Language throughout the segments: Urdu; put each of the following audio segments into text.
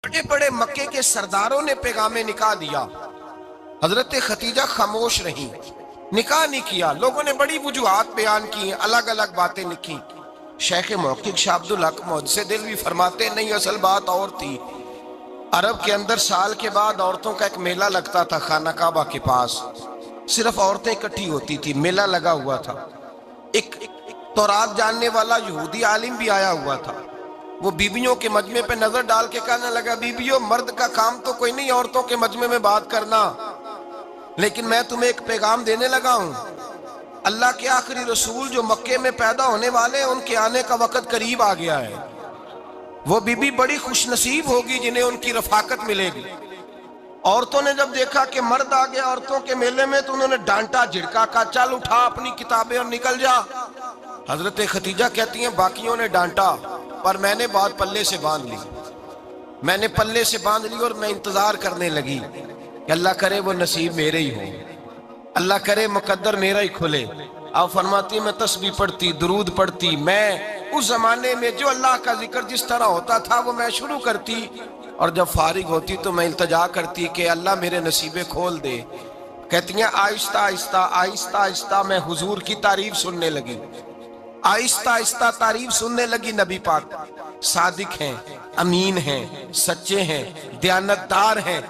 بڑے بڑے مکے کے سرداروں نے پیغام نکاح دیا، حضرت خدیجہ خاموش رہیں، نکاح نہیں کیا۔ لوگوں نے بڑی وجوہات بیان کی، الگ الگ باتیں لکھی۔ شیخ محقق شاہ عبدالحق محدث دہلوی فرماتے نہیں، اصل بات اور تھی۔ عرب کے اندر سال کے بعد عورتوں کا ایک میلہ لگتا تھا خانہ کعبہ کے پاس، صرف عورتیں اکٹھی ہوتی تھی، میلہ لگا ہوا تھا۔ ایک تورات جاننے والا یہودی عالم بھی آیا ہوا تھا، وہ بیبیوں کے مجمع پہ نظر ڈال کے کہنے لگا، بیبیوں مرد کا کام تو کوئی نہیں عورتوں کے مجمع میں بات کرنا، لیکن میں تمہیں ایک پیغام دینے لگا ہوں۔ اللہ کے آخری رسول جو مکے میں پیدا ہونے والے ہیں، ان کے آنے کا وقت قریب آ گیا ہے۔ وہ بی بی بڑی خوش نصیب ہوگی جنہیں ان کی رفاقت ملے گی۔ عورتوں نے جب دیکھا کہ مرد آ گیا عورتوں کے میلے میں تو انہوں نے ڈانٹا جھڑکا، کہا چل اٹھا اپنی کتابیں اور نکل جا۔ حضرت خدیجہ کہتی ہیں باقیوں نے ڈانٹا پر میں نے بات پلے سے باندھ لی، میں نے پلے سے باندھ لی اور میں انتظار کرنے لگی کہ اللہ کرے وہ نصیب میرے ہی ہو، اللہ کرے مقدر میرا ہی کھلے۔ آپ فرماتی میں تسبیح پڑھتی، درود پڑھتی، میں اس زمانے میں جو اللہ کا ذکر جس طرح ہوتا تھا وہ میں شروع کرتی، اور جب فارغ ہوتی تو میں التجا کرتی کہ اللہ میرے نصیبے کھول دے۔ کہتی ہیں آہستہ آہستہ آہستہ آہستہ میں حضور کی تعریف سننے لگی، آہستہ آہستہ تعریف سننے لگی۔ نبی پاک صادق ہیں، امین ہیں، سچے ہیں، دیانتدار ہیں،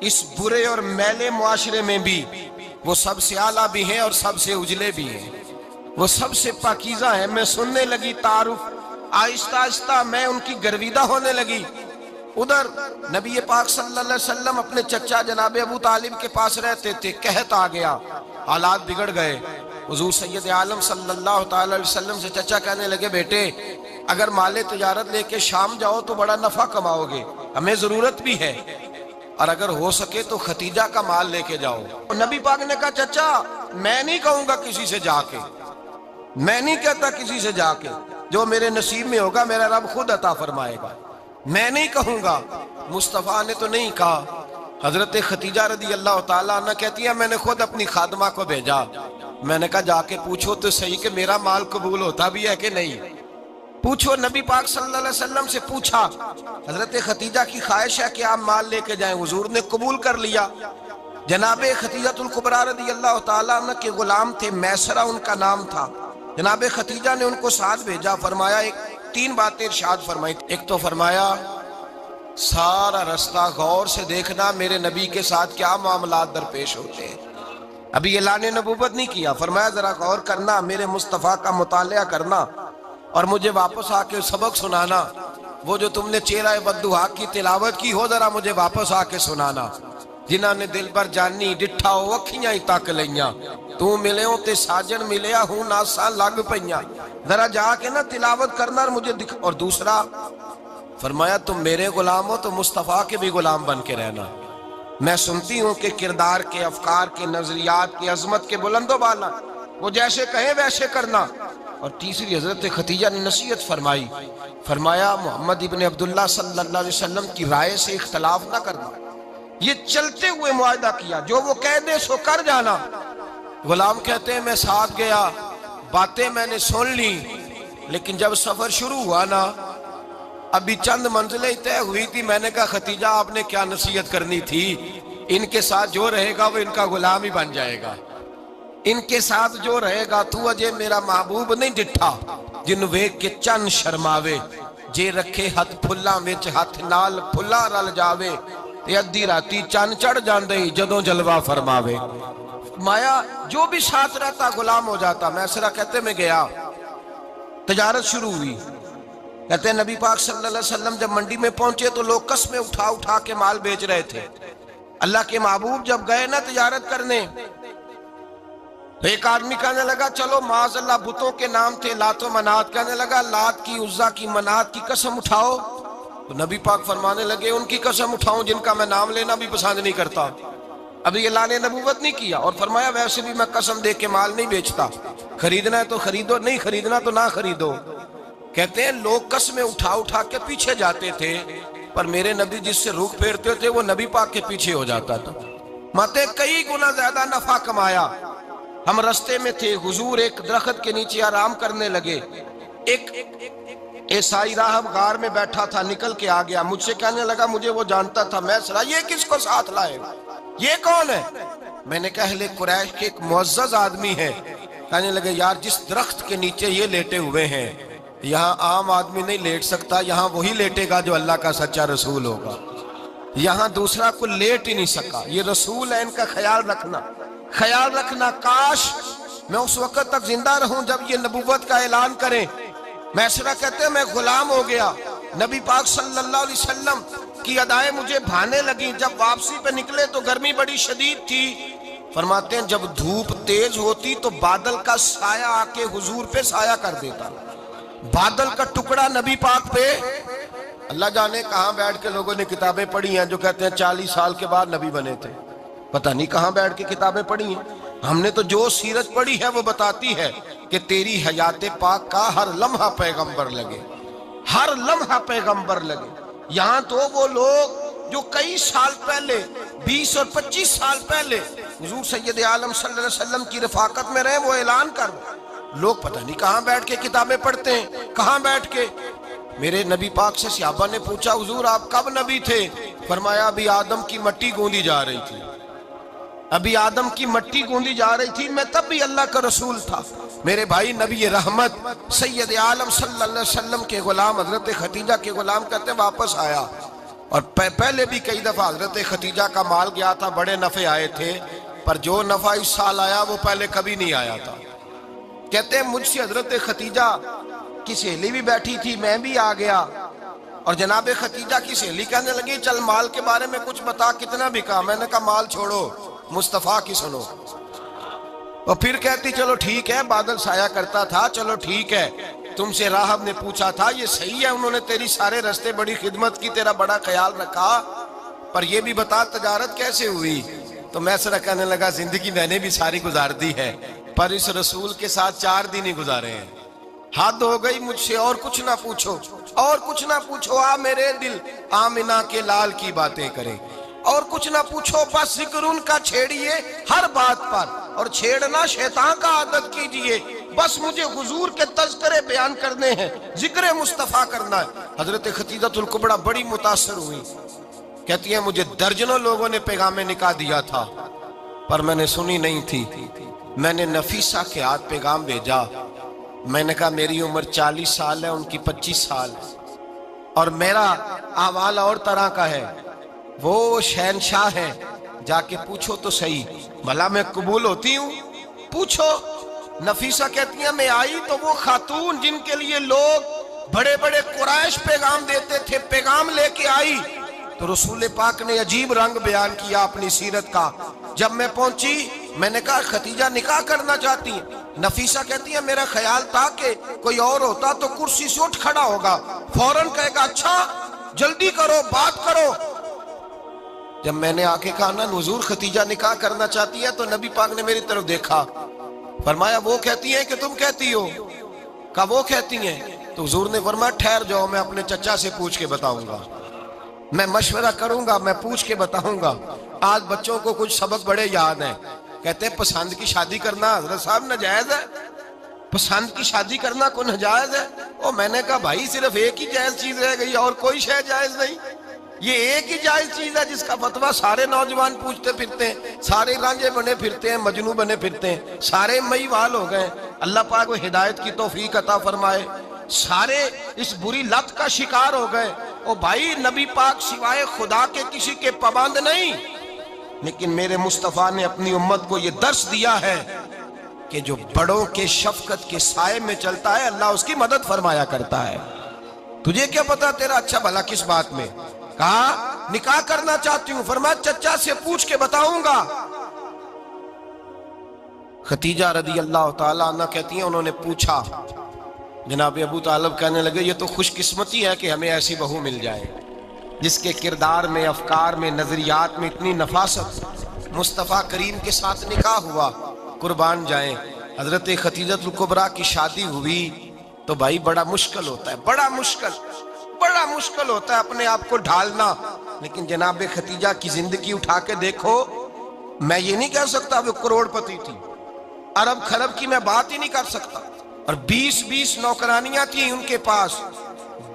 اس برے اور میلے معاشرے میں بھی وہ سب سے اعلیٰ بھی ہیں اور سب سے اجلے بھی ہیں، وہ سب سے پاکیزہ ہیں۔ میں سننے لگی تعارف، آہستہ آہستہ میں ان کی گرویدہ ہونے لگی۔ ادھر نبی پاک صلی اللہ علیہ وسلم اپنے چچا جناب ابو طالب کے پاس رہتے تھے، قحط آ گیا، حالات بگڑ گئے۔ حضور سید عالم صلی اللہ تعالی علیہ وسلم سے چچا کہنے لگے، بیٹے اگر مال تجارت لے کے شام جاؤ تو بڑا نفع کماؤ گے، ہمیں ضرورت بھی ہے، اور اگر ہو سکے تو ختیجہ کا مال لے کے جاؤ۔ نبی پاک نے کہا چچا میں نہیں کہوں گا کسی سے جا کے، میں نہیں کہتا کسی سے جا کے، جو میرے نصیب میں ہوگا میرا رب خود عطا فرمائے گا، میں نہیں کہوں گا۔ مصطفیٰ نے تو نہیں کہا۔ حضرت خدیجہ رضی اللہ تعالیٰ عنہ کہتی ہے میں نے خود اپنی خادمہ کو بھیجا، میں نے کہا جا کے پوچھو تو صحیح کہ میرا مال قبول ہوتا بھی ہے کہ نہیں، پوچھو۔ نبی پاک صلی اللہ علیہ وسلم سے پوچھا، حضرت خدیجہ کی خواہش ہے کہ آپ مال لے کے جائیں، حضور نے قبول کر لیا۔ جناب خدیجہ الکبریٰ رضی اللہ تعالیٰ عنہ کے غلام تھے، میسرہ ان کا نام تھا، جناب خدیجہ نے ان کو ساتھ بھیجا۔ فرمایا تین باتیں ارشاد فرمائی، ایک تو فرمایا سارا رستہ غور سے دیکھنا میرے نبی کے ساتھ کیا معاملات درپیش ہوتے ہیں، ابھی اعلان نبوت نہیں کیا، فرمایا ذرا غور کرنا، میرے مصطفیٰ کا مطالعہ کرنا اور مجھے واپس آ کے سبق سنانا، وہ جو تم نے چہرہ بددعا کی تلاوت کی ہو ذرا مجھے واپس آ کے سنانا۔ جنہاں نے دل بر جانی ڈٹھا ہو اکھیاں ہی تک لئیاں، تو ملے ہوں تے ساجن ملیا ہوں ناساں لگ پئیاں، ذرا جا کے نا تلاوت کرنا اور مجھے دکھ۔ اور دوسرا فرمایا تم میرے غلام ہو تو مصطفیٰ کے بھی غلام بن کے رہنا، میں سنتی ہوں کہ کردار کے، افکار کے، نظریات کی، عظمت کے بلند و بالا، وہ جیسے کہیں ویسے کرنا۔ اور تیسری حضرت خدیجہ نے نصیحت فرمائی، فرمایا محمد ابن عبداللہ صلی اللہ علیہ وسلم کی رائے سے اختلاف نہ کرنا، یہ چلتے ہوئے معاہدہ کیا، جو وہ کہہ دے سو کر جانا۔ غلام کہتے ہیں میں ساتھ گیا، باتیں میں نے سن لی، لیکن جب سفر شروع ہوا نا ابھی چند منزلیں طے ہوئی تھی، میں نے کہا خدیجہ آپ نے کیا نصیحت کرنی تھی، ان کے ساتھ جو رہے گا وہ ان کا غلام ہی بن جائے گا، ان کے ساتھ جو رہے گا تو اجے میرا محبوب نہیں ڈٹھا جن ویکھ کے چن شرماوے، جے رکھے ہتھ پھلاں وچ ہتھ نال پھلا رل جاوے، تے ادھی راتی چن چڑھ جاندے جدوں جلوہ فرماوے۔ مایا جو بھی ساتھ رہتا غلام ہو جاتا۔ میسرہ کہتے میں گیا، تجارت شروع ہوئی، کہتے ہیں نبی پاک صلی اللہ علیہ وسلم جب منڈی میں پہنچے تو لوگ قسمیں اٹھا اٹھا کے مال بیچ رہے تھے۔ اللہ کے محبوب جب گئے نا تجارت کرنے تو ایک آدمی کہنے لگا چلو معاذ اللہ بتوں کے نام تھے لات و منات، کہنے لگا لات کی، عزا کی، منات کی قسم اٹھاؤ، تو نبی پاک فرمانے لگے ان کی قسم اٹھاؤں جن کا میں نام لینا بھی پسند نہیں کرتا، ابھی اعلان نبوت نہیں کیا۔ اور فرمایا ویسے بھی میں قسم دے کے مال نہیں بیچتا، خریدنا ہے تو خریدو، نہیں خریدنا تو نہ خریدو۔ کہتے ہیں لوگ قسمیں اٹھا اٹھا کے پیچھے جاتے تھے، پر میرے نبی جس سے رخ پھیرتے تھے وہ نبی پاک کے پیچھے ہو جاتا تھا۔ ماتے کئی گنا زیادہ نفع کمایا۔ ہم رستے میں تھے، حضور ایک درخت کے نیچے آرام کرنے لگے، ایک عیسائی راہب غار میں بیٹھا تھا، نکل کے آ گیا، مجھ سے کہنے لگا مجھے وہ جانتا تھا، میں سنا یہ کس کو ساتھ لائے، یہ کون ہے؟ میں نے کہا اہل قریش کے ایک معزز آدمی ہے۔ کہنے لگے یار جس درخت کے نیچے یہ لیٹے ہوئے ہیں یہاں عام آدمی نہیں لیٹ سکتا، یہاں وہی لیٹے گا جو اللہ کا سچا رسول ہوگا، یہاں دوسرا کو لیٹ ہی نہیں سکا، یہ رسول ہے، ان کا خیال رکھنا، کاش میں اس وقت تک زندہ رہوں جب یہ نبوت کا اعلان کریں۔ میسرہ کہتے ہیں میں غلام ہو گیا، نبی پاک صلی اللہ علیہ وسلم کی ادائیں مجھے بھانے لگیں، جب واپسی پہ نکلے تو گرمی بڑی شدید تھی، فرماتے ہیں جب دھوپ تیز ہوتی تو بادل کا سایہ آ کے حضور پہ سایہ کر دیتا، بادل کا ٹکڑا نبی پاک پہ، اللہ جانے کہاں بیٹھ کے لوگوں نے کتابیں پڑھی ہیں جو کہتے ہیں 40 سال کے بعد نبی بنے تھے، پتہ نہیں کہاں بیٹھ کے کتابیں پڑھی ہیں۔ ہم نے تو جو سیرت پڑھی ہے وہ بتاتی ہے کہ تیری حیات پاک کا ہر لمحہ پیغمبر لگے، ہر لمحہ پیغمبر لگے۔ یہاں تو وہ لوگ جو کئی سال پہلے 20 اور 25 سال پہلے حضور سید عالم صلی اللہ علیہ وسلم کی رفاقت میں رہے وہ اعلان کر لوگ پتہ نہیں کہاں بیٹھ کے کتابیں پڑھتے ہیں، کہاں بیٹھ کے۔ میرے نبی پاک سے صحابہ نے پوچھا حضور آپ کب نبی تھے؟ فرمایا ابھی آدم کی مٹی گوندی جا رہی تھی، ابھی آدم کی مٹی گوندی جا رہی تھی، میں تب بھی اللہ کا رسول تھا۔ میرے بھائی نبی رحمت سید عالم صلی اللہ علیہ وسلم کے غلام حضرت خدیجہ کے غلام کہتے واپس آیا، اور پہلے بھی کئی دفعہ حضرت خدیجہ کا مال گیا تھا، بڑے نفع آئے تھے، پر جو نفع اس سال آیا وہ پہلے کبھی نہیں آیا تھا۔ کہتے ہیں مجھ سے حضرت خدیجہ کی سہیلی بھی بیٹھی تھی، میں بھی آ گیا، اور جناب خدیجہ کی سہیلی کہنے لگی چل مال کے بارے میں کچھ بتا، کتنا بکا؟ میں نے کہا مال چھوڑو، مصطفیٰ کی سنو۔ اور پھر کہتی چلو ٹھیک ہے، بادل سایہ کرتا تھا، چلو ٹھیک ہے، تم سے راہب نے پوچھا تھا یہ صحیح ہے، انہوں نے تیری سارے رستے بڑی خدمت کی، تیرا بڑا خیال رکھا، پر یہ بھی بتا تجارت کیسے ہوئی؟ تو میں سر کہنے لگا زندگی میں نے بھی ساری گزار دی ہے، پر اس رسول کے ساتھ 4 دن ہی گزارے ہیں، حد ہو گئی مجھ سے، اور کچھ نہ پوچھو، اور کچھ نہ پوچھو، آ میرے دل آمنہ کے لال کی باتیں کرے، اور کچھ نہ پوچھو، بس ذکر ان کا چھیڑیے ہر بات پر، اور چھیڑنا شیطان کا عادت کیجئے، بس مجھے حضور کے تذکرے بیان کرنے ہیں، ذکر مصطفیٰ کرنا ہے۔ حضرت خدیجہ الکبریٰ بڑی متاثر ہوئی، کہتی ہیں مجھے درجنوں لوگوں نے پیغام نکاح دیا تھا پر میں نے سنی نہیں تھی، میں نے نفیسہ کے ہاتھ پیغام بھیجا، میں نے کہا میری عمر 40 سال ہے، ان کی 25 سال ہے، اور میرا اعمال اور طرح کا ہے، وہ شہنشاہ ہیں، جا کے پوچھو تو صحیح، بھلا میں قبول ہوتی ہوں؟ پوچھو۔ نفیسہ کہتی ہیں میں آئی تو وہ خاتون جن کے لیے لوگ بڑے بڑے قریش پیغام دیتے تھے، پیغام لے کے آئی، تو رسول پاک نے عجیب رنگ بیان کیا اپنی سیرت کا۔ جب میں پہنچی میں نے کہا خدیجہ نکاح کرنا چاہتی ہیں؟ نفیسہ کہتی ہے میرا خیال تھا کہ کوئی اور ہوتا تو کرسی سے اٹھ کھڑا ہوگا، فوراً کہے گا اچھا جلدی کرو بات کرو۔ جب میں نے آ کے کہا نا حضور خدیجہ نکاح کرنا چاہتی ہے، تو نبی پاک نے میری طرف دیکھا، فرمایا وہ کہتی ہیں کہ تم کہتی ہو؟ کہا وہ کہتی ہیں۔ تو حضور نے فرمایا ٹھہر جاؤ، میں اپنے چچا سے پوچھ کے بتاؤں گا، میں مشورہ کروں گا، میں پوچھ کے بتاؤں گا۔ آج بچوں کو کچھ سبق بڑے یاد ہیں، کہتے ہیں پسند کی شادی کرنا حضرت صاحب ناجائز ہے، پسند کی شادی کرنا کوئی ناجائز ہے؟ اور میں نے کہا بھائی صرف ایک ہی جائز چیز رہ گئی اور کوئی شے جائز نہیں، یہ ایک ہی جائز چیز ہے جس کا فتویٰ سارے نوجوان پوچھتے پھرتے ہیں، سارے رانجے بنے پھرتے ہیں، مجنوں بنے پھرتے ہیں، سارے مئی وال ہو گئے۔ اللہ پاک وہ ہدایت کی توفیق عطا فرمائے، سارے اس بری لت کا شکار ہو گئے۔ اور بھائی نبی پاک سوائے خدا کے کسی کے پابند نہیں، لیکن میرے مصطفیٰ نے اپنی امت کو یہ درس دیا ہے کہ جو بڑوں کے شفقت کے سائے میں چلتا ہے اللہ اس کی مدد فرمایا کرتا ہے۔ تجھے کیا پتا تیرا اچھا بھلا کس بات میں؟ کہا نکاح کرنا چاہتی ہوں، فرمایا چچا سے پوچھ کے بتاؤں گا۔ خدیجہ رضی اللہ تعالیٰ عنہ کہتی ہیں انہوں نے پوچھا، جناب ابو طالب کہنے لگے یہ تو خوش قسمتی ہے کہ ہمیں ایسی بہو مل جائے جس کے کردار میں، افکار میں، نظریات میں اتنی نفاست۔ مصطفیٰ کریم کے ساتھ نکاح ہوا، قربان جائیں۔ حضرت خدیجہ الکبریٰ کی شادی ہوئی تو بھائی بڑا مشکل ہوتا ہے، بڑا مشکل ہوتا ہے اپنے آپ کو ڈھالنا، لیکن جناب خدیجہ کی زندگی اٹھا کے دیکھو، میں یہ نہیں کہہ سکتا وہ کروڑ پتی تھی، ارب خرب کی میں بات ہی نہیں کر سکتا، اور 20 نوکرانیاں تھیں ان کے پاس،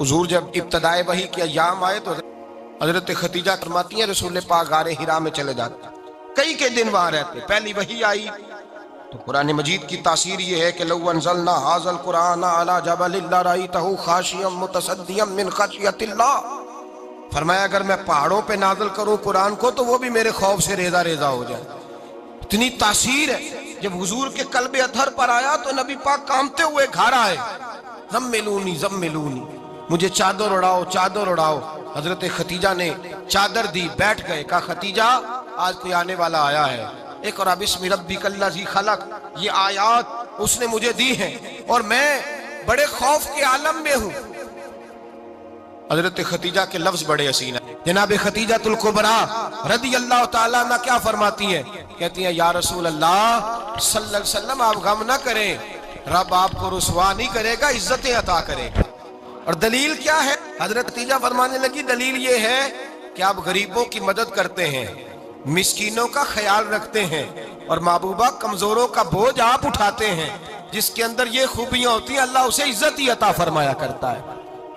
حضور جب ابتدائے وحی کے ایام آئے تو حضرت خدیجہ فرماتی ہیں رسول پاک غار حرا میں چلے جاتے، کئی کے دن وہاں رہتے. پہلی وحی آئی تو قرآن مجید کی تاثیر یہ ہے کہ لو انزلنا ھذا القرآن علی جبل لرأیتہ خاشعا متصدعا من خشیۃ اللہ، فرمایا اگر میں پہاڑوں پہ نازل کروں قرآن کو تو وہ بھی میرے خوف سے ریزہ ریزہ ہو جائے. اتنی تاثیر ہے. جب حضور کے قلب اطہر پر آیا تو نبی پاک کانپتے ہوئے گھر آئے، زملونی زملونی، مجھے چادر اڑاؤ چادر اڑاؤ. حضرت خدیجہ نے چادر دی، بیٹھ گئے. کہا خدیجہ آج کوئی آنے والا آیا ہے، اقرأ بسم ربک الذی خلق، یہ آیات اس نے مجھے دی ہیں اور میں بڑے خوف کے عالم میں ہوں. حضرت خدیجہ کے لفظ بڑے حسین ہیں. جناب خدیجہ الکبریٰ رضی اللہ تعالیٰ عنہ کیا فرماتی ہیں؟ کہتی ہیں یا رسول اللہ صلی اللہ علیہ وسلم آپ غم نہ کریں، رب آپ کو رسوا نہیں کرے گا، عزتیں عطا کرے گا. اور دلیل کیا ہے؟ حضرت خدیجہ فرمانے لگی دلیل یہ ہے کہ آپ غریبوں کی مدد کرتے ہیں، مسکینوں کا خیال رکھتے ہیں، اور محبوبہ کمزوروں کا بوجھ آپ اٹھاتے ہیں. جس کے اندر یہ خوبیاں ہوتی ہیں اللہ اسے عزت ہی عطا فرمایا کرتا ہے.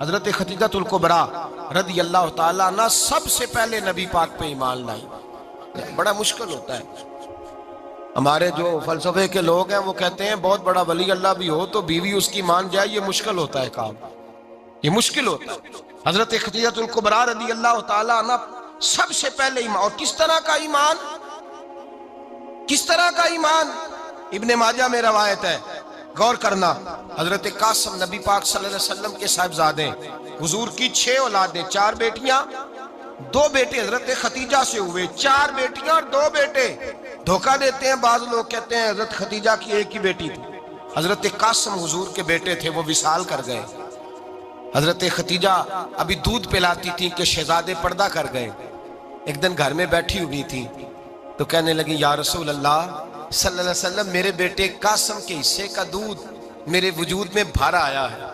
حضرت خدیجہ الکبریٰ رضی اللہ تعالیٰ عنہ سب سے پہلے نبی پاک پہ ایمان لائی. بڑا مشکل ہوتا ہے. ہمارے جو فلسفے کے لوگ ہیں وہ کہتے ہیں بہت بڑا ولی اللہ بھی ہو تو بیوی اس کی مان جائے، یہ مشکل ہوتا ہے کام، یہ مشکل ہوتا ہے. حضرت خدیجہ الکبریٰ رضی اللہ تعالیٰ عنہ سب سے پہلے ایمان. اور کس طرح کا ایمان؟ کس طرح کا ایمان؟ ابن ماجہ میں روایت ہے، غور کرنا. حضرت قاسم نبی پاک صلی اللہ علیہ وسلم کے صاحبزادے، حضور کی 6 اولادیں، 4 بیٹیاں 2 بیٹے حضرت خدیجہ سے ہوئے، 4 بیٹیاں اور 2 بیٹے. دھوکہ دیتے ہیں بعض لوگ، کہتے ہیں حضرت خدیجہ کی ایک ہی بیٹی تھی. حضرت قاسم حضور کے بیٹے تھے، وہ وصال کر گئے. حضرت خدیجہ ابھی دودھ پلاتی تھی کہ شہزادے پردہ کر گئے. ایک دن گھر میں بیٹھی ہوئی تھی تو کہنے لگی یا رسول اللہ صلی اللہ علیہ وسلم میرے بیٹے قاسم کے حصے کا دودھ میرے وجود میں بھر آیا ہے،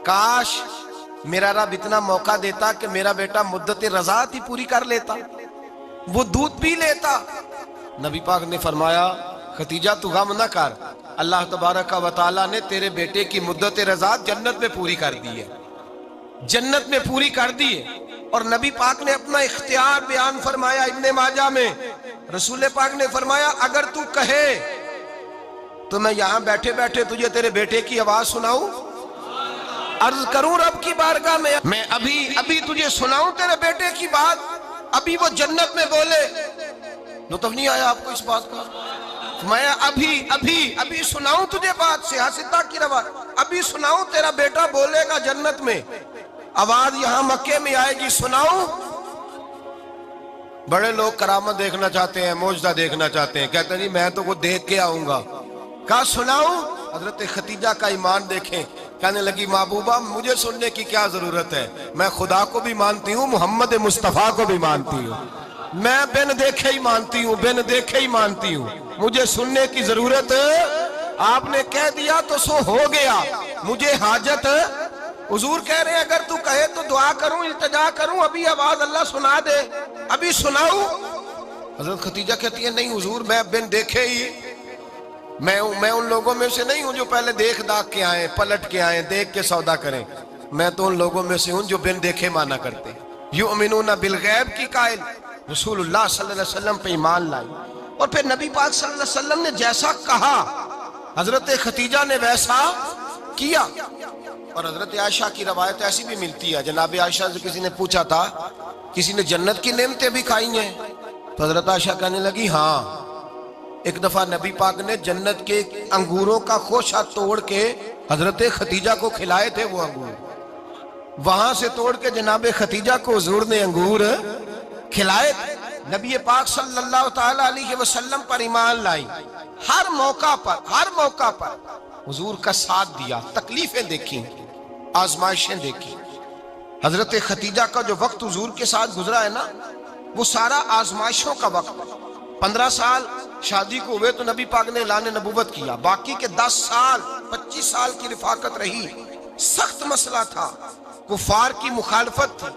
کاش میرا رب اتنا موقع دیتا کہ میرا بیٹا مدت رضاعت ہی پوری کر لیتا، وہ دودھ پی لیتا. نبی پاک نے فرمایا خدیجہ تو غم نہ کر، اللہ تبارک و تعالیٰ نے تیرے بیٹے کی مدت رضاعت جنت میں پوری کر دی ہے، جنت میں پوری کر دی ہے. اور نبی پاک نے اپنا اختیار بیان فرمایا ابن ماجہ میں. رسول پاک نے فرمایا اگر تو کہے تو میں یہاں بیٹھے بیٹھے تجھے تیرے بیٹے کی آواز سناؤں، عرض کروں رب کی بارگاہ میں ابھی تجھے سناؤں تیرے بیٹے کی بات، ابھی وہ جنت میں بولے. لطف نہیں آیا آپ کو اس بات کا؟ میں ابھی سناؤں تجھے بات، سیاستہ کی روایت، ابھی سناؤں تیرا بیٹا بولے گا جنت میں، آواز یہاں مکے میں آئے گی، سناؤں. بڑے لوگ کرامت دیکھنا چاہتے ہیں، معجزہ دیکھنا چاہتے ہیں، کہتے ہیں جی میں تو وہ دیکھ کے آؤں گا. کہا سناؤں؟ حضرت خدیجہ کا ایمان دیکھیں. کہنے لگی محبوبہ مجھے سننے کی کیا ضرورت ہے، میں خدا کو بھی مانتی ہوں، محمد مصطفیٰ کو بھی مانتی ہوں، میں بن دیکھے ہی مانتی ہوں، بن دیکھے ہی مانتی ہوں، مجھے سننے کی ضرورت آپ نے کہہ دیا تو سو ہو گیا، مجھے حاجت. حضور کہہ رہے ہیں اگر تو کہے تو دعا کروں، التجا کروں، ابھی آواز اللہ سنا دے، ابھی سناؤں. حضرت خدیجہ کہتی ہے نہیں حضور میں بن دیکھے ہی، میں ان لوگوں میں سے نہیں ہوں جو پہلے دیکھ داکھ کے آئیں، پلٹ کے آئیں، دیکھ کے سودا کریں. میں تو ان لوگوں میں سے ہوں جو بن دیکھے مانا کرتے. یؤمنون بالغیب کی قائل رسول اللہ صلی اللہ علیہ وسلم پہ ایمان لائی. اور پھر نبی پاک صلی اللہ علیہ وسلم نے جیسا کہا حضرت خدیجہ نے ویسا کیا. اور حضرت عائشہ کی روایت ایسی بھی ملتی ہے، جناب عائشہ سے کسی نے پوچھا تھا کسی نے جنت کی نعمتیں بھی کھائی ہیں؟ تو حضرت عائشہ کہنے لگی ہاں، ایک دفعہ نبی پاک نے جنت کے انگوروں کا خوشہ توڑ کے حضرت خدیجہ کو کھلائے تھے. وہ انگور وہاں سے توڑ کے جناب خدیجہ کو حضور نے انگور کھلائے. نبی پاک صلی اللہ تعالیٰ علیہ وسلم پر ایمان لائی. ہر موقع پر حضور کا ساتھ دیا، تکلیفیں دیکھی، آزمائشیں دیکھی. حضرت خدیجہ کا جو وقت حضور کے ساتھ گزرا ہے نا وہ سارا آزمائشوں کا وقت. 15 سال شادی کو ہوئے تو نبی پاک نے اعلان نبوت کیا، باقی کے 10 سال 25 سال کی رفاقت رہی. سخت مسئلہ تھا، کفار کی مخالفت تھی،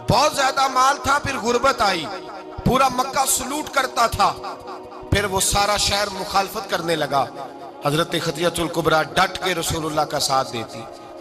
بہت زیادہ مال تھا، پھر غربت آئی، پورا مکہ سلوٹ کرتا تھا، پھر وہ سارا شہر مخالفت کرنے لگا. حضرت خدیجہ الکبریٰ ڈٹ کے رسول اللہ کا ساتھ دیتی.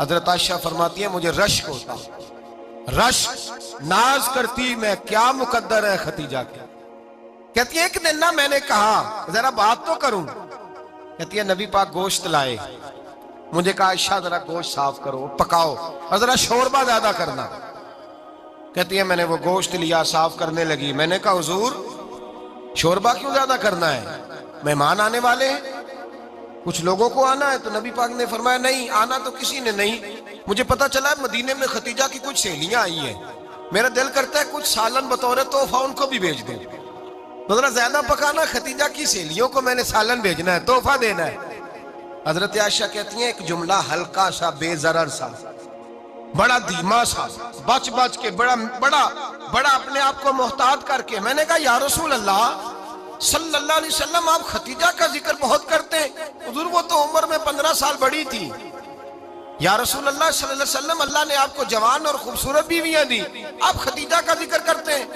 حضرت عائشہ فرماتی ہیں مجھے رشک ہوتا، رشک، ناز کرتی میں کیا مقدر ہے خدیجہ کے۔ کہتی ہے ایک دن نا میں نے کہا ذرا بات تو کروں، کہتی ہے نبی پاک گوشت لائے، مجھے کہا عائشہ ذرا گوشت صاف کرو، پکاؤ اور ذرا شوربہ زیادہ کرنا۔ کہتی ہے میں نے وہ گوشت لیا، صاف کرنے لگی، میں نے کہا حضور شوربہ کیوں زیادہ کرنا ہے، مہمان آنے والے ہیں، کچھ لوگوں کو آنا ہے۔ تو نبی پاک نے فرمایا نہیں آنا تو کسی نے نہیں، مجھے پتا چلا ہے مدینے میں خدیجہ کی کچھ سہیلیاں آئی ہیں، میرا دل کرتا ہے کچھ سالن بطور تحفہ ان کو بھی بھیج دوں، تو ذرا زیادہ پکانا، خدیجہ کی سہیلیوں کو میں نے سالن بھیجنا ہے، تحفہ دینا ہے۔ حضرت عائشہ کہتی ہیں ایک جملہ ہلکا سا، بے ضرر سا، بڑا دھیما سا، بچ بچ کے، بڑا اپنے آپ کو محتاط کر کے، میں نے کہا یا رسول اللہ صلی اللہ علیہ وسلم آپ خدیجہ کا ذکر بہت کرتے ہیں، حضور وہ تو عمر میں 15 سال بڑی تھی۔ یا رسول اللہ صلی اللہ علیہ وسلم اللہ نے آپ کو جوان اور خوبصورت بیویاں دی، آپ خدیجہ کا ذکر کرتے ہیں۔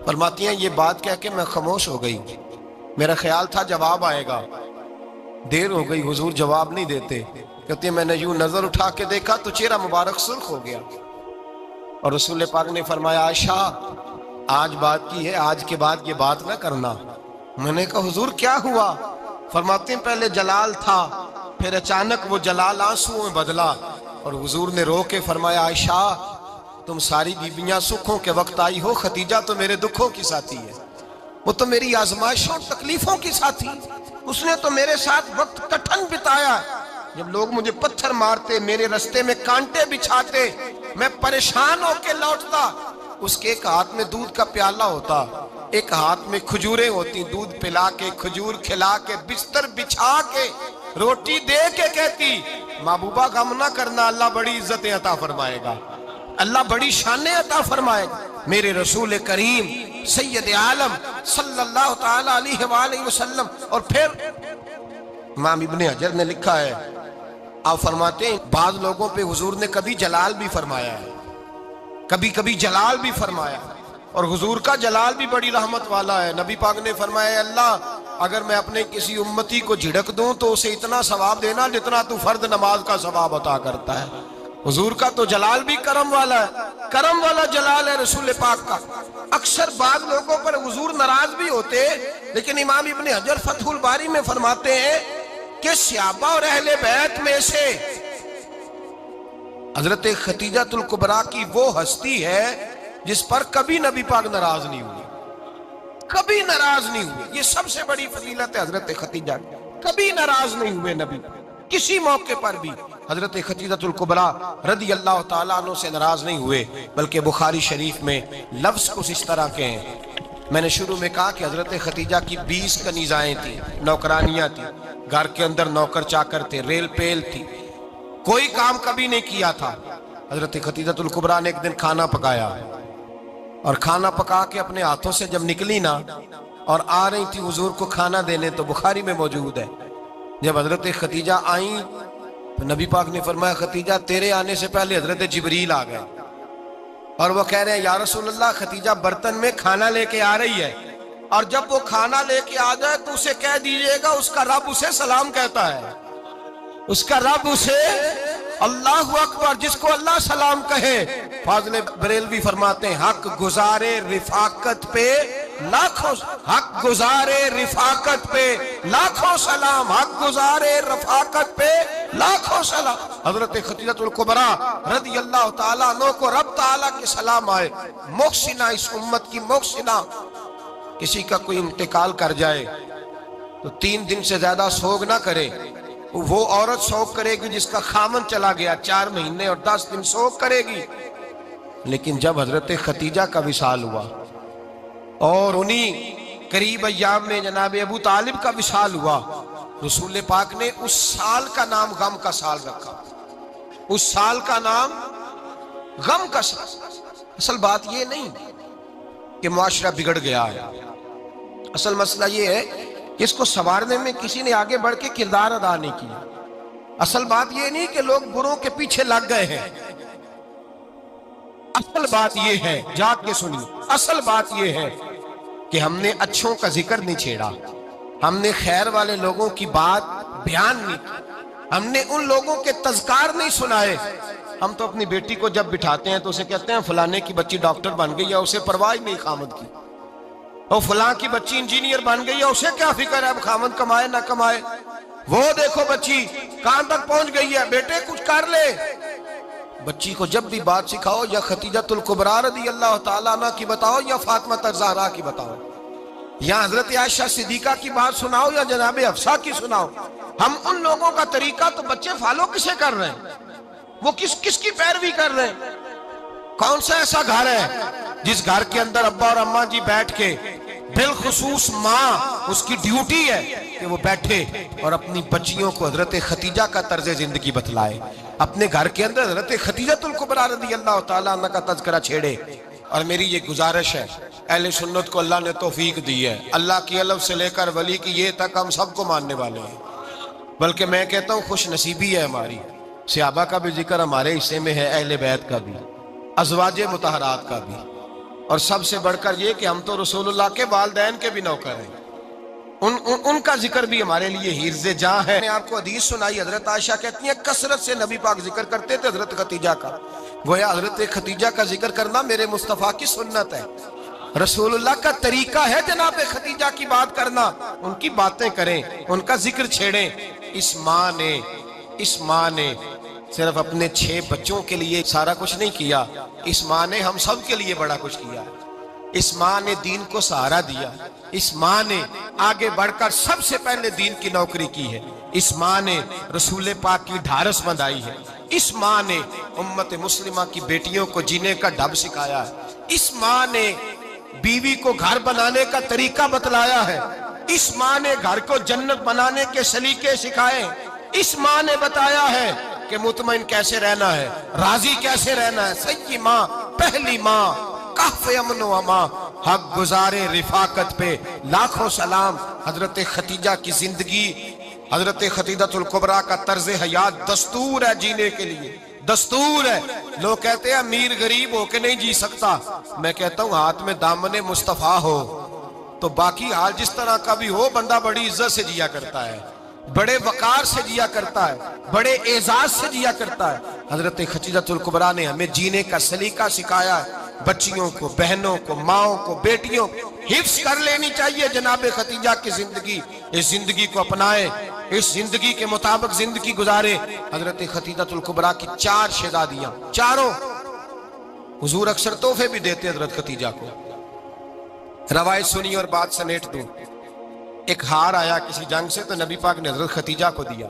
فرماتی ہیں یہ بات کہہ کے میں خاموش ہو گئی، میرا خیال تھا جواب آئے گا، دیر ہو گئی حضور جواب نہیں دیتے۔ کہتی ہے میں نے یوں نظر اٹھا کے دیکھا تو چہرہ مبارک سرخ ہو گیا، اور رسول پاک نے فرمایا عائشہ آج بات کی ہے، آج کے بعد یہ بات نہ کرنا۔ میں نے کہا حضور کیا ہوا؟ فرماتے ہیں پہلے جلال تھا، پھر اچانک وہ جلال آنسوں میں بدلا، اور حضور نے رو کے فرمایا عائشہ تم ساری بیویاں سکھوں کے وقت آئی ہو، خدیجہ تو میرے دکھوں کی ساتھی ہے، وہ تو میری آزمائشوں تکلیفوں کی ساتھی، اس نے تو میرے ساتھ وقت کٹھن بتایا، جب لوگ مجھے پتھر مارتے، میرے رستے میں کانٹے بچھاتے، میں پریشان ہو کے لوٹتا، اس کے ایک ہاتھ میں دودھ کا پیالہ ہوتا، ایک ہاتھ میں کھجوریں ہوتی، دودھ پلا کے، کھجور کھلا کے، بستر بچھا کے، روٹی دے کے کہتی محبوبہ غم نہ کرنا، اللہ بڑی عزتیں عطا فرمائے گا، اللہ بڑی شانیں عطا فرمائے گا۔ میرے رسول کریم سید عالم صلی اللہ تعالی علیہ وآلہ وسلم۔ اور پھر امام ابن حجر نے لکھا ہے، آپ فرماتے ہیں بعض لوگوں پہ حضور نے کبھی جلال بھی فرمایا ہے، کبھی کبھی جلال بھی فرمایا، اور حضور کا جلال بھی بڑی رحمت والا ہے۔ نبی پاک نے فرمایا اے اللہ اگر میں اپنے کسی امتی کو جھڑک دوں تو اسے اتنا ثواب دینا جتنا تو فرض نماز کا ثواب عطا کرتا ہے۔ حضور کا تو جلال بھی کرم والا ہے، کرم والا جلال ہے رسول پاک کا۔ اکثر بعض لوگوں پر حضور ناراض بھی ہوتے، لیکن امام ابن حجر فتح الباری میں فرماتے ہیں کہ صحابہ اور اہل بیت میں سے حضرت خدیجہ الکبریٰ کی وہ ہستی ہے جس پر کبھی نبی پاک ناراض نہیں ہوئے، کبھی ناراض نہیں ہوئے۔ یہ سب سے بڑی فضیلت ہے حضرت خدیجہ، کبھی ناراض نہیں ہوئے نبی، کسی موقع پر بھی حضرت خدیجہ الکبریٰ رضی اللہ تعالیٰ عنہ سے ناراض نہیں ہوئے، بلکہ بخاری شریف میں لفظ کچھ اس طرح کے ہیں۔ میں نے شروع میں کہا کہ حضرت خدیجہ کی 20 کنیزائیں تھیں، نوکرانیاں تھیں، گھر کے اندر نوکر چاکر تھے، ریل پیل تھی، کوئی کام کبھی نہیں کیا تھا۔ حضرت خدیجہ الکبریٰ نے ایک دن کھانا پکایا، اور کھانا پکا کے اپنے ہاتھوں سے جب نکلی نا اور آ رہی تھی حضور کو کھانا دینے، تو بخاری میں موجود ہے جب حضرت خدیجہ آئیں تو نبی پاک نے فرمایا خدیجہ تیرے آنے سے پہلے حضرت جبریل آ گئے، اور وہ کہہ رہے ہیں یا رسول اللہ خدیجہ برتن میں کھانا لے کے آ رہی ہے، اور جب وہ کھانا لے کے آ جائے تو اسے کہہ دیجئے گا اس کا رب اسے سلام کہتا ہے، اس کا رب اسے اللہ اکبر، جس کو اللہ سلام کہے۔ فاضل بریلوی فرماتے ہیں حق گزارے رفاقت پہ لاکھوں، حق گزارے رفاقت پہ لاکھوں سلام، حق گزارے رفاقت پہ لاکھوں سلام۔ حضرت خدیجہ الکبریٰ رضی اللہ تعالیٰ عنہ کو رب تعالیٰ کے سلام آئے، محسنہ، اس امت کی محسنہ۔ کسی کا کوئی انتقال کر جائے تو 3 دن سے زیادہ سوگ نہ کرے، وہ عورت سوگ کرے گی جس کا خامن چلا گیا، 4 مہینے اور 10 دن سوگ کرے گی۔ لیکن جب حضرت خدیجہ کا وصال ہوا اور انہی قریب ایام میں جناب ابو طالب کا وصال ہوا، رسول پاک نے اس سال کا نام غم کا سال رکھا، اس سال کا نام غم کا سال۔ اصل بات یہ نہیں کہ معاشرہ بگڑ گیا ہے، اصل مسئلہ یہ ہے کہ اس کو سنوارنے میں کسی نے آگے بڑھ کے کردار ادا نہیں کیا۔ اصل بات یہ نہیں کہ لوگ بروں کے پیچھے لگ گئے ہیں، اصل بات یہ ہے، جاگ کے سنی، اصل بات یہ ہے کہ ہم نے اچھوں کا ذکر نہیں چھیڑا، ہم نے خیر والے لوگوں کی بات بیان نہیں کی، ہم نے ان لوگوں کے تذکار نہیں سنائے۔ ہم تو اپنی بیٹی کو جب بٹھاتے ہیں تو اسے کہتے ہیں فلانے کی بچی ڈاکٹر بن گئی ہے، اسے پرواہ نہیں خامد کی، اور فلاں کی بچی انجینئر بن گئی ہے، اسے کیا فکر ہے اب خامد کمائے نہ کمائے، وہ دیکھو بچی کہاں تک پہنچ گئی ہے، بیٹے کچھ کر لے۔ بچی کو جب بھی بات سکھاؤ یا خدیجہ الکبریٰ رضی اللہ تعالیٰ عنہ کی بتاؤ یا فاطمہ الزہراء کی بتاؤ، یا حضرت عائشہ صدیقہ کی بات سناؤ یا جناب حفصہ کی سناؤ۔ ہم ان لوگوں کا طریقہ تو بچے فالو کسے کر رہے ہیں، وہ کس کی پیروی کر رہے ہیں؟ کون سا ایسا گھر ہے جس گھر کے اندر ابا اور اماں جی بیٹھ کے، بالخصوص ماں اس کی ڈیوٹی ہے کہ وہ بیٹھے اور اپنی بچیوں کو حضرت خدیجہ کا طرز زندگی بتلائے، اپنے گھر کے اندر حضرت خدیجہ الکبریٰ رضی اللہ تعالیٰ عنہ کا تذکرہ چھیڑے۔ اور میری یہ گزارش ہے، اہل سنت کو اللہ نے توفیق دی ہے، اللہ کی الف سے لے کر ولی کی یہ تک ہم سب کو ماننے والے ہیں، بلکہ میں کہتا ہوں خوش نصیبی ہے ہماری، صحابہ کا بھی ذکر ہمارے حصے میں ہے، اہل بیت کا بھی، ازواج مطہرات کا بھی، اور سب سے بڑھ کر یہ کہ ہم تو رسول اللہ کے والدین کے بھی نوکر ہیں، ان کا ذکر بھی ہمارے لیے حرز جاں ہے۔ میں نے آپ کو حدیث سنائی، حضرت عائشہ کہتی ہیں کثرت سے نبی پاک ذکر کرتے تھے حضرت خدیجہ کا، گویا حضرت خدیجہ کا ذکر کرنا میرے مصطفیٰ کی سنت ہے، رسول اللہ کا طریقہ ہے جناب خدیجہ کی بات کرنا، ان کی باتیں کریں، ان کا ذکر چھیڑیں۔ اس ماں نے صرف اپنے 6 بچوں کے لیے سارا کچھ نہیں کیا، اس ماں نے ہم سب کے لیے بڑا کچھ کیا، اس ماں نے دین کو سہارا دیا، اس ماں نے آگے بڑھ کر سب سے پہلے دین کی نوکری کی ہے، اس ماں نے رسول پاک کی ڈھارس بندھائی ہے، اس ماں نے امت مسلمہ کی بیٹیوں کو جینے کا ڈھب سکھایا ہے، اس ماں نے بیوی کو گھر بنانے کا طریقہ بتلایا ہے، اس ماں نے گھر کو جنت بنانے کے سلیقے سکھائے، اس ماں نے بتایا ہے کہ مطمئن کیسے رہنا ہے، راضی کیسے رہنا ہے۔ سیدی ماں، پہلی ماں، کہف امن و امان، حق گزارے رفاقت پہ لاکھوں سلام۔ حضرت خدیجہ کی زندگی، حضرت خدیجہ الکبریٰ کا طرز حیات دستور ہے جینے کے لیے، دستور ہے۔ لوگ کہتے ہیں امیر غریب ہو کے نہیں جی سکتا، میں کہتا ہوں ہاتھ میں دامن مصطفیٰ ہو تو باقی حال جس طرح کا بھی ہو، بندہ بڑی عزت سے جیا کرتا ہے، بڑے وقار سے جیا کرتا ہے، بڑے اعزاز سے جیا کرتا ہے۔ حضرت خدیجہ الکبریٰ نے ہمیں جینے کا سلیقہ سکھایا ہے، بچیوں کو، بہنوں کو، ماؤں کو، بیٹیوں کو حفظ کر لینی چاہیے جناب خدیجہ کی زندگی، اس زندگی کو اپنائے، اس زندگی کے مطابق زندگی گزارے۔ حضرت خدیجہ الکبریٰ کی 4 شہزادیاں، چاروں حضور اکثر تحفے بھی دیتے حضرت خدیجہ کو۔ روایت سنی اور بات سمیٹ دوں، ایک ہار آیا کسی جنگ سے تو نبی پاک نے حضرت خدیجہ کو دیا۔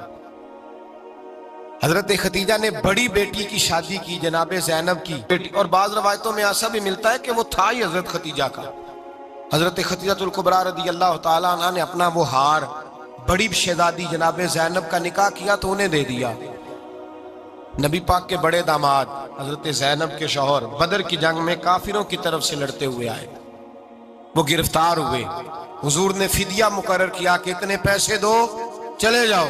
حضرت خدیجہ نے بڑی بیٹی کی شادی کی، جناب زینب کی بیٹی، اور بعض روایتوں میں ایسا بھی ملتا ہے کہ وہ تھا ہی حضرت خدیجہ کا۔ حضرت خدیجہ الکبریٰ رضی اللہ تعالیٰ عنہ نے اپنا وہ ہار بڑی شہزادی جناب زینب کا نکاح کیا تو انہیں دے دیا۔ نبی پاک کے بڑے داماد حضرت زینب کے شوہر بدر کی جنگ میں کافروں کی طرف سے لڑتے ہوئے آئے، وہ گرفتار ہوئے، حضور نے فدیہ مقرر کیا کہ اتنے پیسے دو چلے جاؤ۔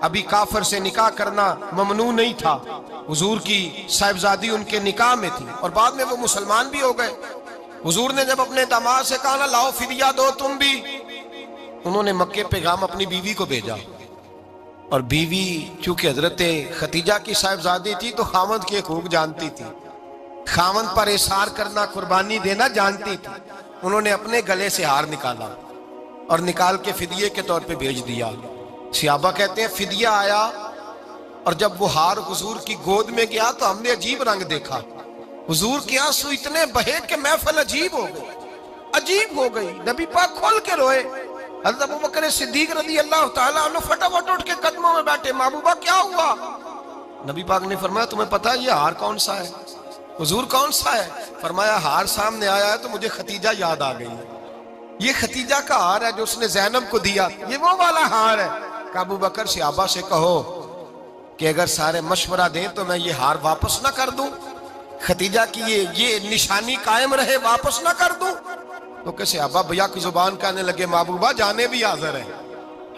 ابھی کافر سے نکاح کرنا ممنوع نہیں تھا، حضور کی صاحبزادی ان کے نکاح میں تھی اور بعد میں وہ مسلمان بھی ہو گئے۔ حضور نے جب اپنے داماد سے کہا نا لاؤ فدیہ دو تم بھی، انہوں نے مکے پیغام اپنی بیوی کو بھیجا، اور بیوی چونکہ حضرت خدیجہ کی صاحبزادی تھی تو خاوند کے حقوق جانتی تھی، خاوند پر احسار کرنا، قربانی دینا جانتی تھی۔ انہوں نے اپنے گلے سے ہار نکالا اور نکال کے فدیے کے طور پہ بھیج دیا۔ صحابہ کہتے ہیں فدیہ آیا اور جب وہ ہار حضور کی گود میں گیا تو ہم نے عجیب رنگ دیکھا، حضور کے آنسو اتنے بہے کہ محفل عجیب ہو گئی، عجیب ہو گئی، نبی پاک کھول کے روئے۔ حضرت ابوبکر صدیق رضی اللہ تعالیٰ عنہ فٹافٹ اٹھ کے قدموں میں بیٹھے، محبوبہ کیا ہوا؟ نبی پاک نے فرمایا تمہیں پتا ہے یہ ہار کون سا ہے؟ حضور کون سا ہے؟ فرمایا ہار سامنے آیا ہے تو مجھے خدیجہ یاد آ گئی، یہ خدیجہ کا ہار ہے جو اس نے زینب کو دیا، یہ وہ والا ہار ہے۔ کہ ابو بکر صحابہ سے کہو کہ اگر سارے مشورہ دیں تو میں یہ ہار واپس نہ کر دوں، خدیجہ کی یہ نشانی قائم رہے، واپس نہ کر دوں؟ تو کہ صحابہ بھیا کی زبان کہنے لگے محبوبہ جانے بھی حاضر ہے،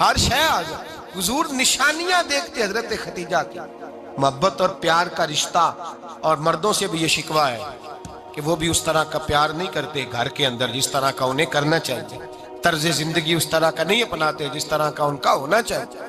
ہر شے حاضر۔ حضور نشانیاں دیکھتے حضرت خدیجہ کی، محبت اور پیار کا رشتہ، اور مردوں سے بھی یہ شکوہ ہے کہ وہ بھی اس طرح کا پیار نہیں کرتے گھر کے اندر جس طرح کا انہیں کرنا چاہیے، طرز زندگی اس طرح کا نہیں اپناتے جس طرح کا ان کا ہونا چاہیے۔